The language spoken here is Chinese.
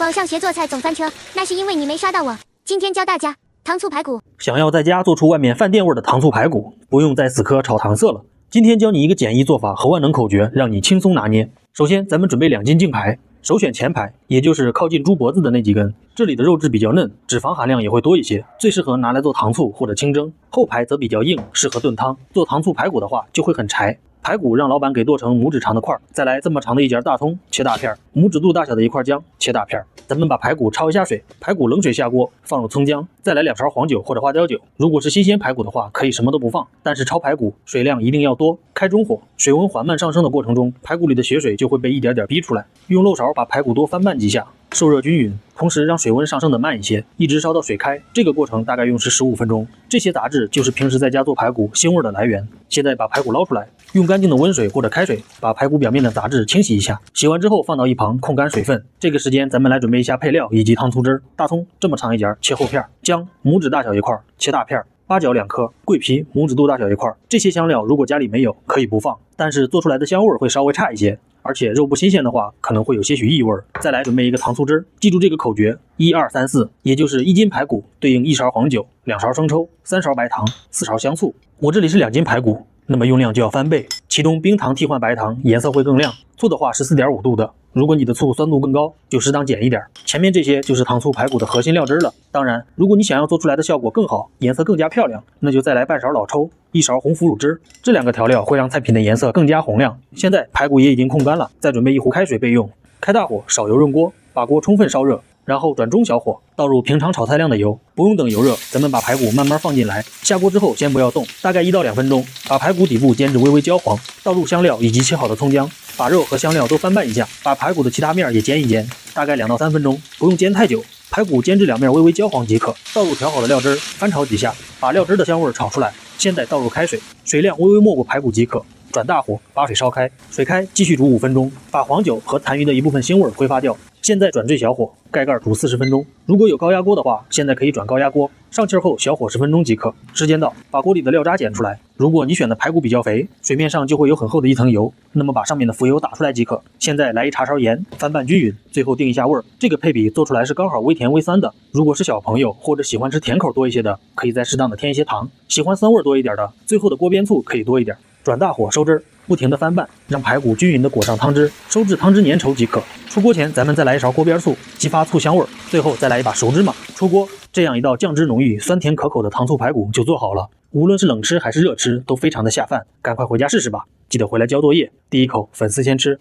網上學做菜總翻車，那是因為你沒刷到我。今天教大家糖醋排骨。想要在家做出外面飯店味的糖醋排骨，不用再死磕炒糖色了。今天教你一個簡易做法和萬能口訣，讓你輕鬆拿捏。首先，咱們準備2斤淨排，首選前排，也就是靠近豬脖子的那幾根，這裡的肉質比較嫩，脂肪含量也會多一些，最適合拿來做糖醋或者清蒸。後排則比較硬，適合燉湯。做糖醋排骨的話，就會很柴。排骨讓老板給剁成拇指長的塊，再來這麼長的一截大蔥，切大片；拇指肚大小的一塊薑，切大片。咱們把排骨焯一下水，排骨冷水下鍋，放入蔥薑，再來2勺黃酒或者花椒酒。如果是新鮮排骨的話，可以什麼都不放，但是焯排骨水量一定要多，開中火，水溫緩慢上升的過程中，排骨裡的血水就會被一點點逼出來。用漏勺把排骨多翻拌幾下，受熱均匀，同時讓水溫上升的慢一些，一直燒到水開。這個過程大概用時15分鐘。這些雜質就是平時在家做排骨腥味的來源。現在把排骨撈出來，用乾淨的溫水或者開水把排骨表面的雜質清洗一下。洗完之後放到一旁控乾水分。這個時間咱們來準備一下配料以及湯醋汁。大蔥這麼長一截，切厚片；薑拇指大小一塊，切大片；八角2顆；桂皮拇指肚大小一塊。這些香料如果家裡沒有，可以不放，但是做出來的香味會稍微差一些。而且肉不新鮮的話，可能會有些許異味。再來準備一個糖醋汁，記住這個口訣：1、2、3、4，也就是1斤排骨對應1勺黃酒、2勺生抽、3勺白糖、4勺香醋。我這裡是2斤排骨，那麼用量就要翻倍。其中冰糖替換白糖，顏色會更亮。醋的話是4.5度的，如果你的醋酸度更高，就適當減一點。前面這些就是糖醋排骨的核心料汁了。當然，如果你想要做出來的效果更好，顏色更加漂亮，那就再來半勺老抽，1勺紅腐乳汁。這2個調料會讓菜品的顏色更加紅亮。现在排骨也已經控乾了，再準備1壺開水備用。開大火，少油潤鍋，把鍋充分燒熱，然後轉中小火，倒入平常炒菜量的油，不用等油熱，咱們把排骨慢慢放進來。下鍋之後先不要動，大概1到2分鐘，把排骨底部煎至微微焦黃，倒入香料以及切好的蔥薑，把肉和香料都翻拌一下，把排骨的其他面也煎一煎，大概2到3分鐘，不用煎太久。排骨煎至2面微微焦黃即可。倒入調好的料汁，翻炒幾下，把料汁的香味炒出來。現在倒入開水，水量微微没過排骨即可。轉大火，把水燒開，水開繼續煮5分鐘，把黃酒和殘餘的一部分腥味揮發掉。現在轉最小火，蓋蓋煮40分鐘。如果有高壓鍋的話，現在可以轉高壓鍋，上氣後小火10分鐘即可。時間到，把鍋裡的料渣揀出來。如果你選的排骨比較肥，水面上就會有很厚的一層油，那麼把上面的浮油打出來即可。現在來1茶勺鹽，翻拌均匀，最後定一下味兒。這個配比做出來是剛好微甜微酸的。如果是小朋友或者喜歡吃甜口多一些的，可以再適當的添一些糖。喜歡酸味多一點的，最後的鍋邊醋可以多一點。轉大火收汁，不停的翻拌，讓排骨均匀的裹上湯汁，收至湯汁粘稠即可。出鍋前咱們再來1勺鍋邊醋，激發醋香味。最後再來一把熟芝麻。出鍋，這樣一道醬汁濃郁、酸甜可口的糖醋排骨就做好了。無論是冷吃還是熱吃，都非常的下飯。趕快回家試試吧，記得回來交作業。第一口粉絲先吃。